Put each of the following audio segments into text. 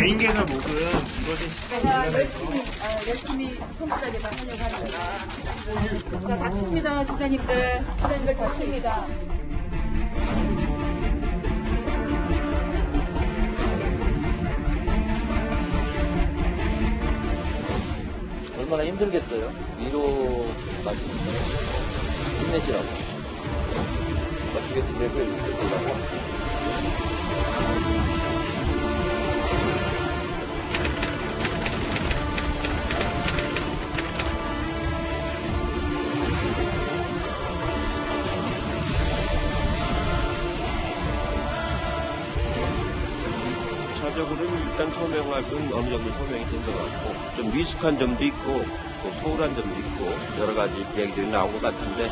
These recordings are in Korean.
개인 계좌 모금 이것이 제가 열심히 성실하게 하려고 합니다. 자, 다칩니다, 기자님들 다칩니다. 얼마나 힘들겠어요. 위로 마시는데 힘내시라고 어떻게 지내고 이렇게 보려고 왔습니다. 전적으로는 일단 소명할 건 어느 정도 소명이 된 것 같고 좀 미숙한 점도 있고 또 소홀한 점도 있고 여러 가지 얘기들이 나온 것 같은데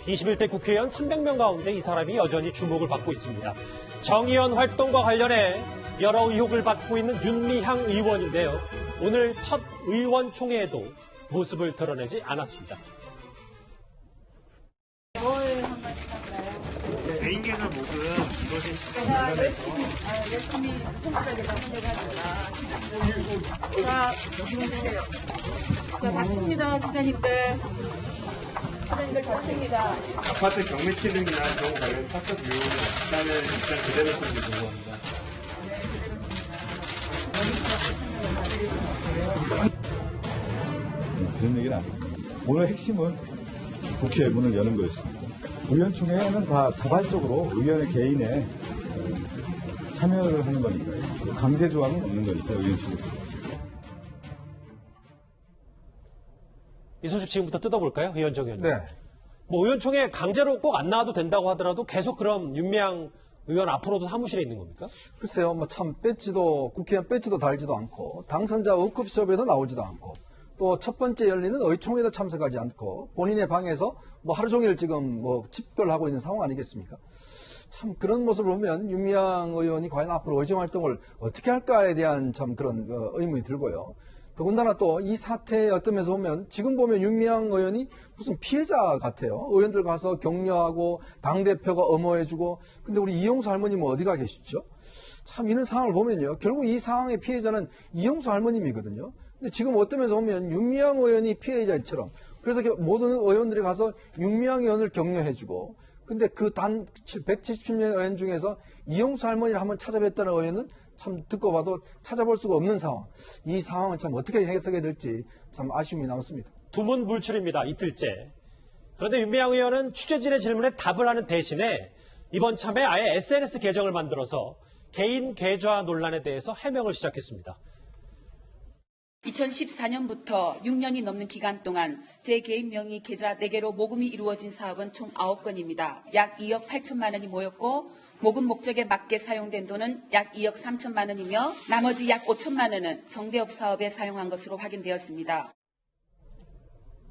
21대 국회의원 300명 가운데 이 사람이 여전히 주목을 받고 있습니다. 정의원 활동과 관련해 여러 의혹을 받고 있는 윤미향 의원인데요. 오늘 첫 의원총회에도 모습을 드러내지 않았습니다. 개인 계좌 모금 이것이 제가 열심히 성실하게 하려고 합니다. 자, 주세요. 자, 다칩니다, 기자님들 다칩니다. 아파트 경매 취득이나 이런 관련 사건 유효는 일단 그대로 좀 궁금합니다. 그런 얘기는 안 합니다. 오늘 핵심은 국회 문을 여는 거였습니다. 의원총회는 다 자발적으로 의원의 개인의 참여를 하는 거니까요. 강제 조항은 없는 거니까 의원총회. 이 소식 지금부터 뜯어볼까요? 의원정 의원님. 네. 의원총회 강제로 꼭 안 나와도 된다고 하더라도 계속 그럼 윤미향 의원 앞으로도 사무실에 있는 겁니까? 글쎄요, 참 국회의원 배지도 달지도 않고 당선자 워크숍에도 나오지도 않고 또 첫 번째 열리는 의총에도 참석하지 않고 본인의 방에서 하루 종일 지금 집결하고 있는 상황 아니겠습니까? 참 그런 모습을 보면 윤미향 의원이 과연 앞으로 의정 활동을 어떻게 할까에 대한 참 그런 의문이 들고요. 더군다나 또 이 사태의 어떤 면에서 보면 지금 보면 윤미향 의원이 무슨 피해자 같아요. 의원들 가서 격려하고 당대표가 엄호해주고 근데 우리 이용수 할머님은 어디가 계시죠? 참 이런 상황을 보면요. 결국 이 상황의 피해자는 이용수 할머님이거든요. 근데 지금 어떤 면에서 보면 윤미향 의원이 피해자처럼 그래서 모든 의원들이 가서 윤미향 의원을 격려해주고 근데 그 단 170명 의원 중에서 이용수 할머니를 한번 찾아뵀다는 의원은 참 듣고 봐도 찾아볼 수가 없는 상황. 이 상황은 참 어떻게 해석해야 될지 참 아쉬움이 남습니다. 두문 불출입니다. 이틀째. 그런데 윤미향 의원은 취재진의 질문에 답을 하는 대신에 이번 참에 아예 SNS 계정을 만들어서 개인 계좌 논란에 대해서 해명을 시작했습니다. 2014년부터 6년이 넘는 기간 동안 제 개인 명의 계좌 4개로 모금이 이루어진 사업은 총 9건입니다. 약 2억 8천만 원이 모였고 모금 목적에 맞게 사용된 돈은 약 2억 3천만 원이며 나머지 약 5천만 원은 정대협 사업에 사용한 것으로 확인되었습니다.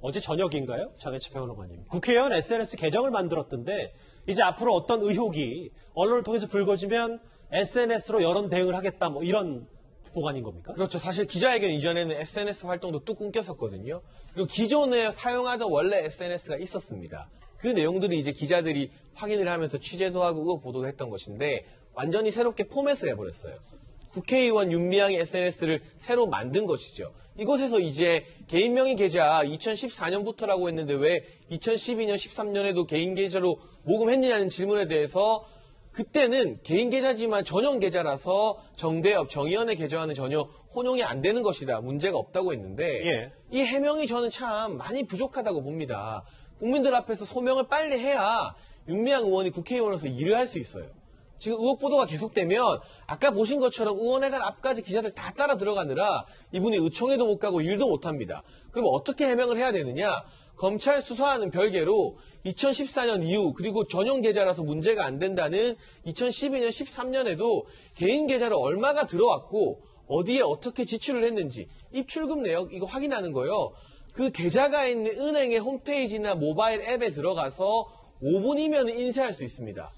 어제 저녁인가요? 장혜철 평론가님. 국회의원 SNS 계정을 만들었던데 이제 앞으로 어떤 의혹이 언론을 통해서 불거지면 SNS로 여론 대응을 하겠다 이런 보관인 겁니까? 그렇죠. 사실 기자회견 이전에는 SNS 활동도 뚝 끊겼었거든요. 그리고 기존에 사용하던 원래 SNS가 있었습니다. 그 내용들이 이제 기자들이 확인을 하면서 취재도 하고 의혹 보도도 했던 것인데 완전히 새롭게 포맷을 해버렸어요. 국회의원 윤미향의 SNS를 새로 만든 것이죠. 이곳에서 이제 개인 명의 계좌 2014년부터라고 했는데 왜 2012년, 13년에도 개인 계좌로 모금했느냐는 질문에 대해서 그때는 개인 계좌지만 전용 계좌라서 정대협, 정의원의 계좌와는 전혀 혼용이 안 되는 것이다. 문제가 없다고 했는데 이 해명이 저는 참 많이 부족하다고 봅니다. 국민들 앞에서 소명을 빨리 해야 윤미향 의원이 국회의원으로서 일을 할 수 있어요. 지금 의혹 보도가 계속되면 아까 보신 것처럼 의원회관 앞까지 기자들 다 따라 들어가느라 이분이 의총회도 못 가고 일도 못 합니다. 그럼 어떻게 해명을 해야 되느냐? 검찰 수사하는 별개로 2014년 이후 그리고 전용 계좌라서 문제가 안 된다는 2012년, 13년에도 개인 계좌로 얼마가 들어왔고 어디에 어떻게 지출을 했는지 입출금 내역 이거 확인하는 거요. 그 계좌가 있는 은행의 홈페이지나 모바일 앱에 들어가서 5분이면 인쇄할 수 있습니다.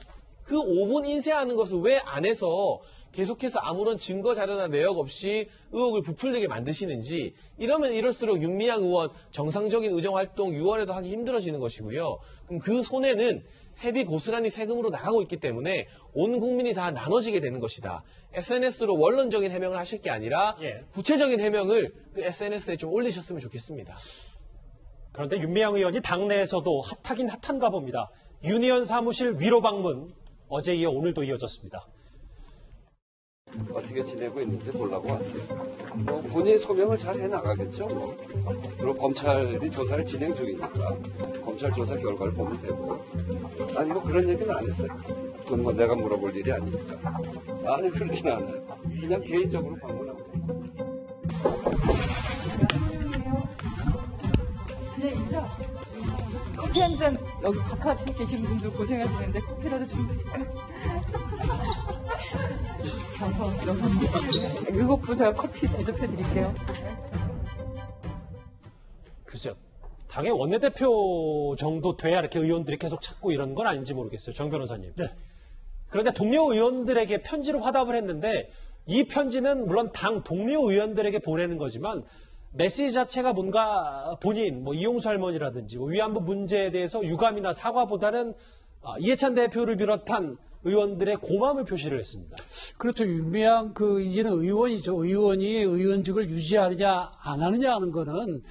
그 5분 인쇄하는 것을 왜 안 해서 계속해서 아무런 증거 자료나 내역 없이 의혹을 부풀리게 만드시는지 이러면 이럴수록 윤미향 의원 정상적인 의정활동 6월에도 하기 힘들어지는 것이고요. 그럼 그 손해는 세비 고스란히 세금으로 나가고 있기 때문에 온 국민이 다 나눠지게 되는 것이다. SNS로 원론적인 해명을 하실 게 아니라 예. 구체적인 해명을 그 SNS에 좀 올리셨으면 좋겠습니다. 그런데 윤미향 의원이 당내에서도 핫하긴 핫한가 봅니다. 윤 의원 사무실 위로 방문 어제 이어 오늘도 이어졌습니다. 어떻게 지내고 있는지 보려고 왔어요. 뭐 본인이 소명을 잘 해나가겠죠. 뭐. 그리고 검찰이 조사를 진행 중이니까 검찰 조사 결과를 보면 되고. 아니 뭐 그런 얘기는 안 했어요. 그건 뭐 내가 물어볼 일이 아니니까. 아니 그렇진 않아요. 그냥 개인적으로 방문하고. 커피 한 잔 여기 바깥에 계신 분들 고생하시는데 커피라도 주니까 가서 7분 제가 커피 대접해 드릴게요. 글쎄요. 당의 원내대표 정도 돼야 이렇게 의원들이 계속 찾고 이런 건 아닌지 모르겠어요. 정 변호사님. 네. 그런데 동료 의원들에게 편지로 화답을 했는데 이 편지는 물론 당 동료 의원들에게 보내는 거지만 메시지 자체가 뭔가 본인, 뭐 이용수 할머니라든지 뭐 위안부 문제에 대해서 유감이나 사과보다는 이해찬 대표를 비롯한 의원들의 고마움을 표시를 했습니다. 그렇죠. 윤미향 이제는 의원이죠. 의원이 의원직을 유지하느냐 안 하느냐 하는 거는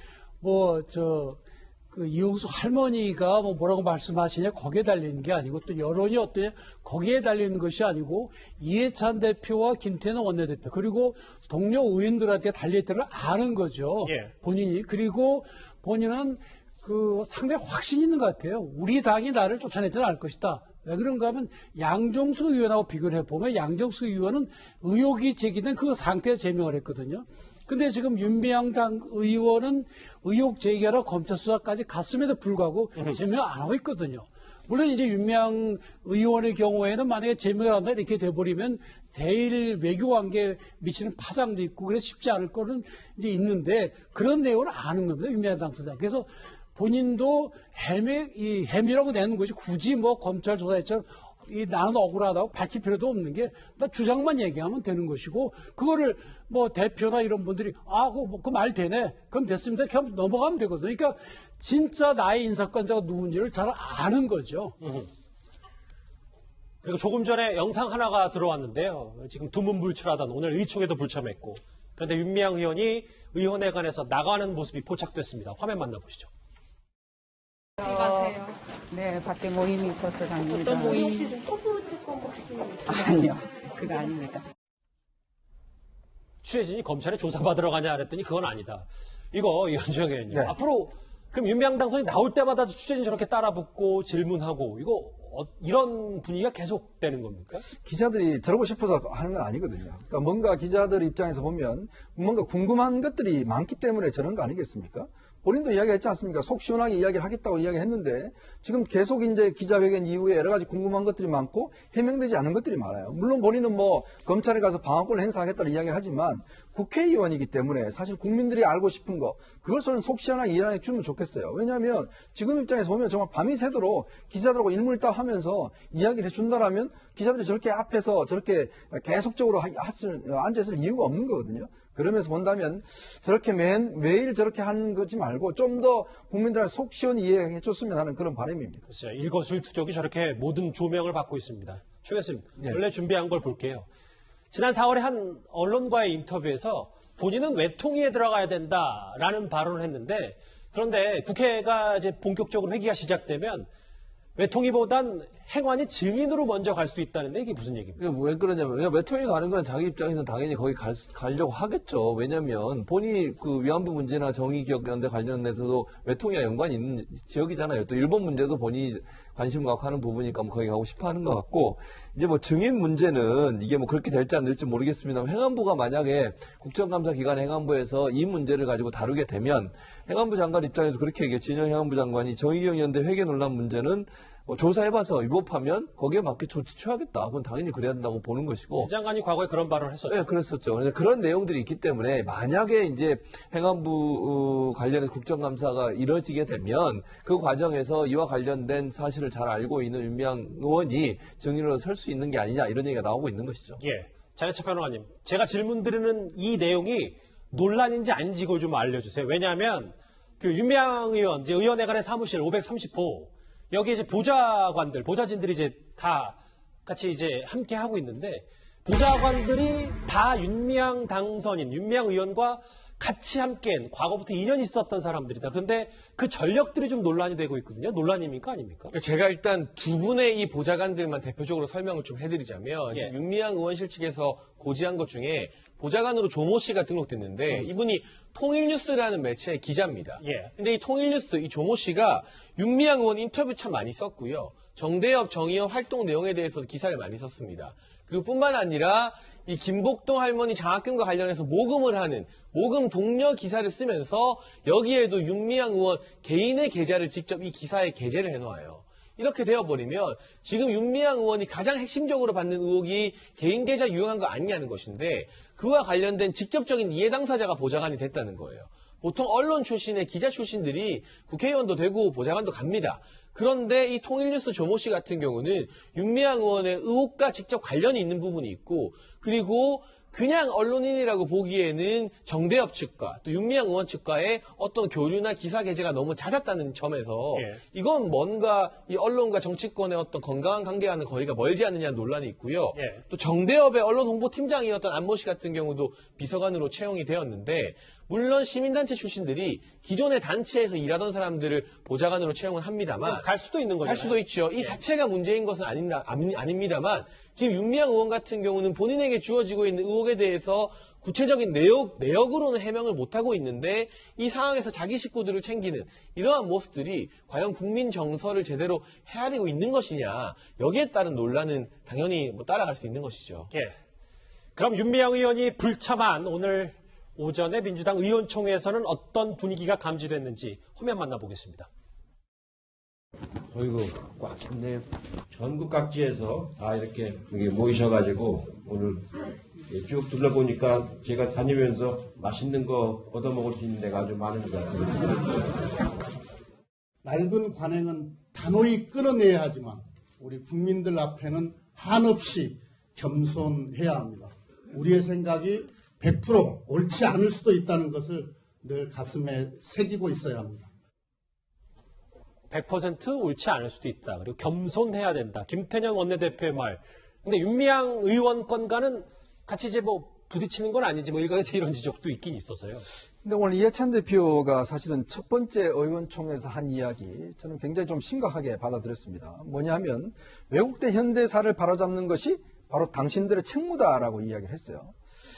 이용수 할머니가 뭐라고 말씀하시냐 거기에 달리는 게 아니고 또 여론이 어떠냐 거기에 달리는 것이 아니고 이해찬 대표와 김태년 원내대표 그리고 동료 의원들한테 달려있다는 걸 아는 거죠. 예. 본인이. 그리고 본인은 상당히 확신이 있는 것 같아요. 우리 당이 나를 쫓아내지는 않을 것이다. 왜 그런가 하면 양정수 의원하고 비교를 해보면 양정수 의원은 의혹이 제기된 그 상태에 제명을 했거든요. 근데 지금 윤미향 당 의원은 의혹 제기하러 검찰 수사까지 갔음에도 불구하고 제명 안 하고 있거든요. 물론 이제 윤미향 의원의 경우에는 만약에 제명을 한다 이렇게 돼버리면 대일 외교 관계에 미치는 파장도 있고 그래서 쉽지 않을 거는 이제 있는데 그런 내용을 아는 겁니다. 윤미향 당사자. 그래서 본인도 혐의라고 내는 것이 굳이 검찰 조사처럼 나는 억울하다고 밝힐 필요도 없는 게 나 주장만 얘기하면 되는 것이고 그거를 대표나 이런 분들이 그 말 되네 그럼 됐습니다 그럼 넘어가면 되거든요. 그러니까 진짜 나의 인사권자가 누군지를 잘 아는 거죠. 그리고 조금 전에 영상 하나가 들어왔는데요. 지금 두문불출하던 오늘 의총에도 불참했고 그런데 윤미향 의원이 의원회관에서 나가는 모습이 포착됐습니다. 화면 만나보시죠. 가세요. 네, 밖에 모임이 있어서 갑니다. 어떤 모임? 혹시 소부 채권 혹시? 아니요, 그거 아닙니다. 취재진이 검찰에 조사받으러 가냐 그랬더니 그건 아니다. 이거 이현정 의원님. 네. 앞으로 그럼 윤미향 당선이 나올 때마다 취재진 저렇게 따라붙고 질문하고 이거 이런 분위기가 계속되는 겁니까? 기자들이 저러고 싶어서 하는 건 아니거든요. 그러니까 뭔가 기자들 입장에서 보면 뭔가 궁금한 것들이 많기 때문에 저런 거 아니겠습니까? 본인도 이야기했지 않습니까? 속 시원하게 이야기를 하겠다고 이야기했는데 지금 계속 이제 기자회견 이후에 여러 가지 궁금한 것들이 많고 해명되지 않은 것들이 많아요. 물론 본인은 검찰에 가서 방어권을 행사하겠다는 이야기를 하지만 국회의원이기 때문에 사실 국민들이 알고 싶은 거 그것을 속 시원하게 이야기해 주면 좋겠어요. 왜냐하면 지금 입장에서 보면 정말 밤이 새도록 기자들하고 일물다 하면서 이야기를 해준다라면 기자들이 저렇게 앞에서 저렇게 계속적으로 앉아있을 이유가 없는 거거든요. 그러면서 본다면 저렇게 매일 저렇게 하는 거지 말고 좀 더 국민들한테 속 시원히 이해해 줬으면 하는 그런 바람입니다. 글쎄요. 일거수일투족이 저렇게 모든 조명을 받고 있습니다. 최 교수님, 원래 준비한 걸 볼게요. 지난 4월에 한 언론과의 인터뷰에서 본인은 외통위에 들어가야 된다라는 발언을 했는데 그런데 국회가 이제 본격적으로 회기가 시작되면 외통위보단 행안위 증인으로 먼저 갈 수도 있다는데 이게 무슨 얘기입니까? 왜 그러냐면 외통위 가는 건 자기 입장에서는 당연히 거기 가려고 하겠죠. 왜냐하면 본인이 위안부 문제나 정의기억연대 관련해서도 외통위와 연관이 있는 지역이잖아요. 또 일본 문제도 본인이 관심 갖고 하는 부분이니까 거기 가고 싶어 하는 것 같고 이제 증인 문제는 이게 그렇게 될지 안 될지 모르겠습니다만 행안부가 만약에 국정감사 기간 행안부에서 이 문제를 가지고 다루게 되면 행안부 장관 입장에서 그렇게 얘기했죠. 진영 행안부 장관이 정의기억연대 회계 논란 문제는 조사해봐서 위법하면 거기에 맞게 조치 취하겠다. 그건 당연히 그래야 된다고 보는 것이고. 장관이 과거에 그런 발언을 했었죠. 네, 그랬었죠. 그런 내용들이 있기 때문에 만약에 이제 행안부 관련해서 국정감사가 이뤄지게 되면 그 과정에서 이와 관련된 사실을 잘 알고 있는 윤미향 의원이 증인으로 설 수 있는 게 아니냐 이런 얘기가 나오고 있는 것이죠. 예, 장혜철 변호사님, 제가 질문 드리는 이 내용이 논란인지 아닌지 이걸 좀 알려주세요. 왜냐하면 윤미향 의원 이제 의원회관의 사무실 530호 여기 이제 보좌진들이 이제 다 같이 이제 함께 하고 있는데 보좌관들이 다 윤미향 당선인, 윤미향 의원과 같이 함께한 과거부터 인연이 있었던 사람들이다. 그런데 그 전력들이 좀 논란이 되고 있거든요. 논란입니까? 아닙니까? 제가 일단 두 분의 이 보좌관들만 대표적으로 설명을 좀 해드리자면 예. 윤미향 의원실 측에서 고지한 것 중에 보좌관으로 조모 씨가 등록됐는데 이분이 통일뉴스라는 매체의 기자입니다. 예. 근데 이 통일뉴스 이 조모 씨가 윤미향 의원 인터뷰 참 많이 썼고요. 정대협, 정의연 활동 내용에 대해서도 기사를 많이 썼습니다. 그리고 뿐만 아니라 이 김복동 할머니 장학금과 관련해서 모금을 하는 모금 독려 기사를 쓰면서 여기에도 윤미향 의원 개인의 계좌를 직접 이 기사에 게재를 해놓아요. 이렇게 되어버리면 지금 윤미향 의원이 가장 핵심적으로 받는 의혹이 개인 계좌 유용한 거 아니냐는 것인데 그와 관련된 직접적인 이해 당사자가 보좌관이 됐다는 거예요. 보통 언론 출신의 기자 출신들이 국회의원도 되고 보좌관도 갑니다. 그런데 이 통일뉴스 조모 씨 같은 경우는 윤미향 의원의 의혹과 직접 관련이 있는 부분이 있고 그리고 그냥 언론인이라고 보기에는 정대협 측과 또 윤미향 의원 측과의 어떤 교류나 기사 게재가 너무 잦았다는 점에서 예. 이건 뭔가 이 언론과 정치권의 어떤 건강한 관계와는 거리가 멀지 않느냐는 논란이 있고요. 예. 또 정대협의 언론 홍보팀장이었던 안모 씨 같은 경우도 비서관으로 채용이 되었는데 물론 시민단체 출신들이 기존의 단체에서 일하던 사람들을 보좌관으로 채용을 합니다만 갈 수도 있는 거죠. 갈 수도 있죠. 이 자체가 문제인 것은 아닙니다만 지금 윤미향 의원 같은 경우는 본인에게 주어지고 있는 의혹에 대해서 구체적인 내역으로는 해명을 못하고 있는데 이 상황에서 자기 식구들을 챙기는 이러한 모습들이 과연 국민 정서를 제대로 헤아리고 있는 것이냐 여기에 따른 논란은 당연히 따라갈 수 있는 것이죠. 예. 그럼 윤미향 의원이 불참한 오늘 오전에 민주당 의원총회에서는 어떤 분위기가 감지됐는지 화면 만나보겠습니다. 어이구 꽉 찼네요. 전국 각지에서 다 이렇게 여기 모이셔가지고 오늘 쭉 둘러보니까 제가 다니면서 맛있는 거 얻어먹을 수 있는 데가 아주 많은 것 같습니다. 낡은 관행은 단호히 끊어내야 하지만 우리 국민들 앞에는 한없이 겸손해야 합니다. 우리의 생각이 100% 옳지 않을 수도 있다는 것을 늘 가슴에 새기고 있어야 합니다. 100% 옳지 않을 수도 있다. 그리고 겸손해야 된다. 김태년 원내대표의 말. 근데 윤미향 의원 건과는 같이 이제 부딪히는 건 아니지 일각에서 이런 지적도 있긴 있어서요. 근데 오늘 이해찬 대표가 사실은 첫 번째 의원총회에서 한 이야기 저는 굉장히 좀 심각하게 받아들였습니다. 뭐냐 하면 왜곡된 현대사를 바로잡는 것이 바로 당신들의 책무다라고 이야기를 했어요.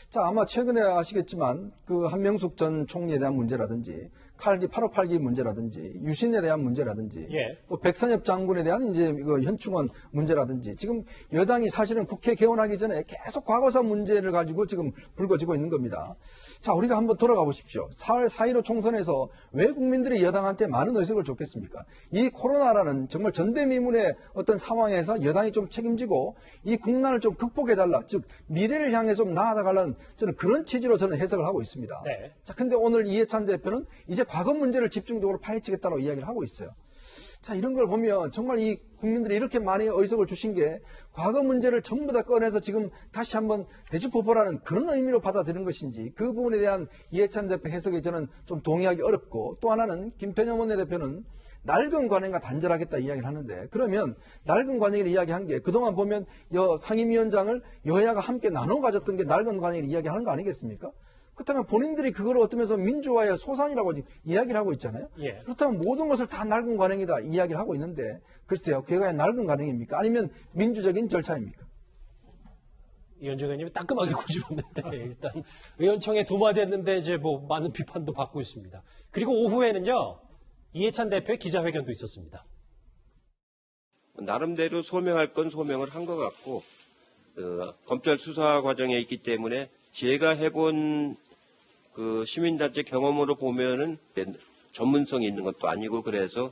자, 아마 최근에 아시겠지만 그 한명숙 전 총리에 대한 문제라든지 8.58기 문제라든지 유신에 대한 문제라든지 예. 또 백선엽 장군에 대한 이제 그 현충원 문제라든지 지금 여당이 사실은 국회 개원하기 전에 계속 과거사 문제를 가지고 지금 불거지고 있는 겁니다. 자, 우리가 한번 돌아가 보십시오. 4월 4.15 총선에서 왜 국민들이 여당한테 많은 의석을 줬겠습니까? 이 코로나라는 정말 전대미문의 어떤 상황에서 여당이 좀 책임지고 이 국난을 좀 극복해달라. 즉 미래를 향해 좀 나아가려는 저는 그런 취지로 저는 해석을 하고 있습니다. 네. 자, 근데 오늘 이해찬 대표는 이제 과거 문제를 집중적으로 파헤치겠다고 이야기를 하고 있어요. 자, 이런 걸 보면 정말 이 국민들이 이렇게 많이 의석을 주신 게 과거 문제를 전부 다 꺼내서 지금 다시 한번 되짚어보라는 그런 의미로 받아들이는 것인지 그 부분에 대한 이해찬 대표 해석에 저는 좀 동의하기 어렵고 또 하나는 김태년 원내대표는 낡은 관행과 단절하겠다 이야기를 하는데 그러면 낡은 관행을 이야기한 게 그동안 보면 상임위원장을 여야가 함께 나눠 가졌던 게 낡은 관행을 이야기하는 거 아니겠습니까? 그렇다면 본인들이 그걸 어떠면서 민주화의 소산이라고 이야기를 하고 있잖아요. 예. 그렇다면 모든 것을 다 낡은 관행이다 이야기를 하고 있는데 글쎄요. 그게 과연 낡은 관행입니까? 아니면 민주적인 절차입니까? 이현정 의원님이 따끔하게 고집었는데 일단 의원총회 두마디 했는데 이제 많은 비판도 받고 있습니다. 그리고 오후에는요. 이해찬 대표의 기자회견도 있었습니다. 나름대로 소명할 건 소명을 한 것 같고 검찰 수사 과정에 있기 때문에 제가 해본 그 시민단체 경험으로 보면은 전문성이 있는 것도 아니고 그래서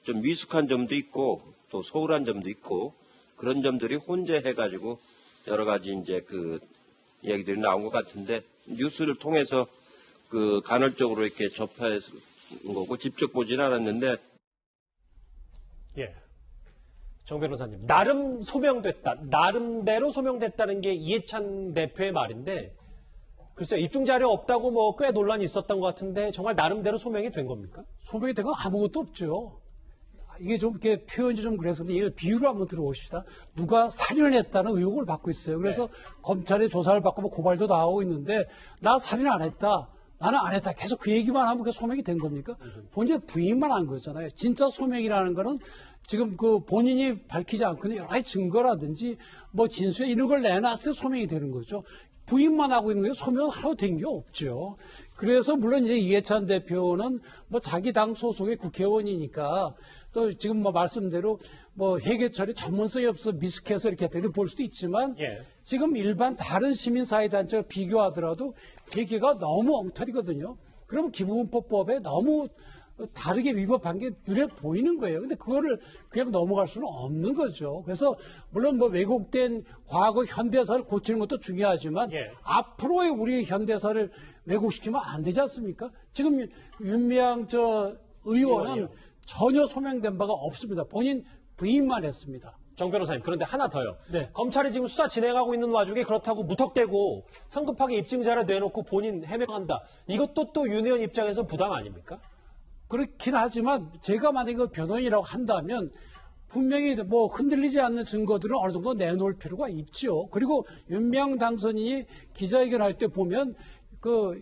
좀 미숙한 점도 있고 또 소홀한 점도 있고 그런 점들이 혼재해가지고 여러 가지 이제 그 얘기들이 나온 것 같은데 뉴스를 통해서 그 간헐적으로 이렇게 접해서 거고 직접 보진 않았는데. 예. 정 변호사님, 나름대로 소명됐다는 게 이해찬 대표의 말인데, 글쎄요, 입증 자료 없다고 꽤 논란이 있었던 것 같은데, 정말 나름대로 소명이 된 겁니까? 소명이 된 건 아무것도 없죠. 이게 좀 이렇게 표현이 좀 그래서 이걸 비유로 한번 들어봅시다. 누가 살인을 했다는 의혹을 받고 있어요. 그래서 검찰에 조사를 받고 뭐 고발도 나오고 있는데 나 살인 안 했다. 나는 안 했다. 계속 그 얘기만 하면 그 소명이 된 겁니까? 본인이 부인만 한 거잖아요. 진짜 소명이라는 거는 지금 그 본인이 밝히지 않고는 여러 가지 증거라든지 뭐 진술 이런 걸 내놨을 때 소명이 되는 거죠. 부인만 하고 있는 게 소명은 하나도 된 게 없죠. 그래서 물론 이제 이해찬 대표는 뭐 자기 당 소속의 국회의원이니까 또 지금 뭐 말씀대로 뭐 회계처리 전문성이 없어 미숙해서 이렇게 볼 수도 있지만 지금 일반 다른 시민사회단체와 비교하더라도 회계가 너무 엉터리거든요. 그러면 기부금법에 너무 다르게 위법한 게 눈에 보이는 거예요. 근데 그거를 그냥 넘어갈 수는 없는 거죠. 그래서 물론 뭐 왜곡된 과거 현대사를 고치는 것도 중요하지만 앞으로의 우리 현대사를 왜곡시키면 안 되지 않습니까? 지금 윤미향 의원은 전혀 소명된 바가 없습니다. 본인 부인만 했습니다. 정 변호사님, 그런데 하나 더요. 네. 검찰이 지금 수사 진행하고 있는 와중에 그렇다고 무턱대고 성급하게 입증자를 내놓고 본인 해명한다. 이것도 또 윤 의원 입장에서 부담 아닙니까? 그렇긴 하지만 제가 만약에 그 변호인이라고 한다면 분명히 뭐 흔들리지 않는 증거들은 어느 정도 내놓을 필요가 있죠. 그리고 윤미향 당선인이 기자회견할 때 보면 그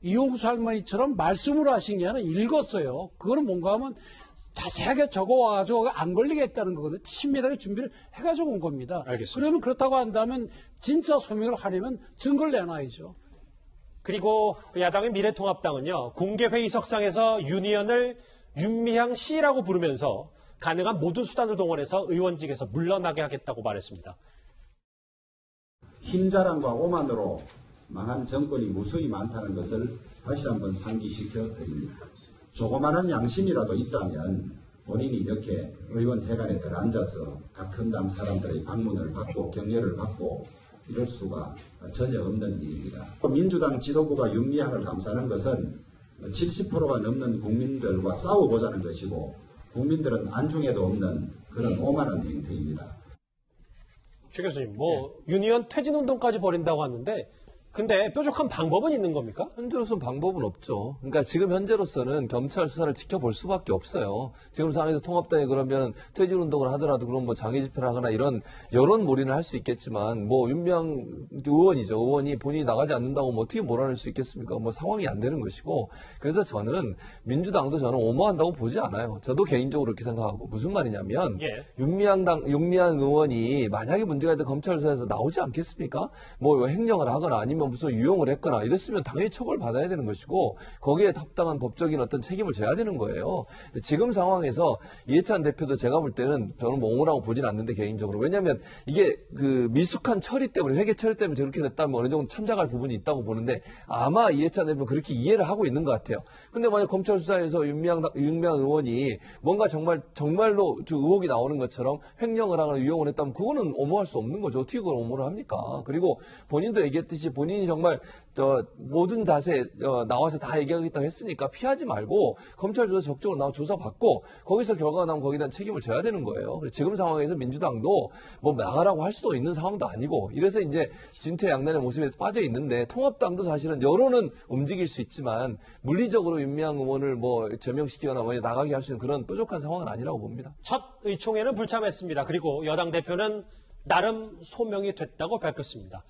이용수 할머니처럼 말씀으로 하신 게 아니라 읽었어요. 그거는 뭔가 하면 자세하게 적어와가지고 안 걸리겠다는 거거든요. 친밀하게 준비를 해가지고 온 겁니다. 알겠습니다. 그러면 그렇다고 한다면 진짜 소명을 하려면 증거를 내놔야죠. 그리고 야당의 미래통합당은요, 공개회의석상에서 윤 의원을 윤미향 씨라고 부르면서 가능한 모든 수단을 동원해서 의원직에서 물러나게 하겠다고 말했습니다. 힘자랑과 오만으로 망한 정권이 무수히 많다는 것을 다시 한번 상기시켜 드립니다. 조그마한 양심이라도 있다면 본인이 이렇게 의원 회관에 들어앉아서 같은 당 사람들의 방문을 받고 격려를 받고 이럴 수가 전혀 없는 일입니다. 민주당 지도부가 윤미향을 감싸는 것은 70%가 넘는 국민들과 싸워보자는 것이고 국민들은 안중에도 없는 그런 오만한 행태입니다. 최 교수님, 윤 의원 퇴진운동까지 벌인다고 하는데 근데 뾰족한 방법은 있는 겁니까? 현재로서는 방법은 없죠. 그러니까 지금 현재로서는 경찰 수사를 지켜볼 수밖에 없어요. 지금 상황에서 통합당이 그러면 퇴진 운동을 하더라도 그럼 뭐 장애 집회를 하거나 이런 여론 몰이는 할 수 있겠지만 뭐 윤미향 의원이죠. 의원이 본인이 나가지 않는다고 뭐 어떻게 몰아낼 수 있겠습니까? 뭐 상황이 안 되는 것이고. 그래서 저는 민주당도 저는 옹호한다고 보지 않아요. 저도 개인적으로 그렇게 생각하고 무슨 말이냐면 윤미향 의원이 만약에 문제가 있다 검찰 수사에서 나오지 않겠습니까? 뭐 횡령을 하거나 아니면 무슨 유용을 했거나 이랬으면 당연히 처벌받아야 되는 것이고 거기에 합당한 법적인 어떤 책임을 져야 되는 거예요. 지금 상황에서 이해찬 대표도 제가 볼 때는 저는 뭐 옹호라고 보진 않는데 개인적으로. 왜냐하면 이게 그 미숙한 처리 때문에 회계 처리 때문에 저렇게 됐다면 어느 정도 참작할 부분이 있다고 보는데 아마 이해찬 대표는 그렇게 이해를 하고 있는 것 같아요. 근데 만약 검찰 수사에서 윤미향 의원이 뭔가 정말로 의혹이 나오는 것처럼 횡령을 하거나 유용을 했다면 그거는 옹호할 수 없는 거죠. 어떻게 그걸 옹호를 합니까? 그리고 본인도 얘기했듯이 본인이 정말 모든 자세 나와서 다 얘기하겠다고 했으니까 피하지 말고 검찰 조사 적극적으로 나와 조사받고 거기서 결과가 나오면 거기에 대한 책임을 져야 되는 거예요. 지금 상황에서 민주당도 뭐 나가라고 할 수도 있는 상황도 아니고 이래서 이제 진퇴양난의 모습에 빠져 있는데 통합당도 사실은 여론은 움직일 수 있지만 물리적으로 윤미향 의원을 뭐 제명시키거나 뭐 나가게 할 수 있는 그런 뾰족한 상황은 아니라고 봅니다. 첫 의총에는 불참했습니다. 그리고 여당 대표는 나름 소명이 됐다고 밝혔습니다.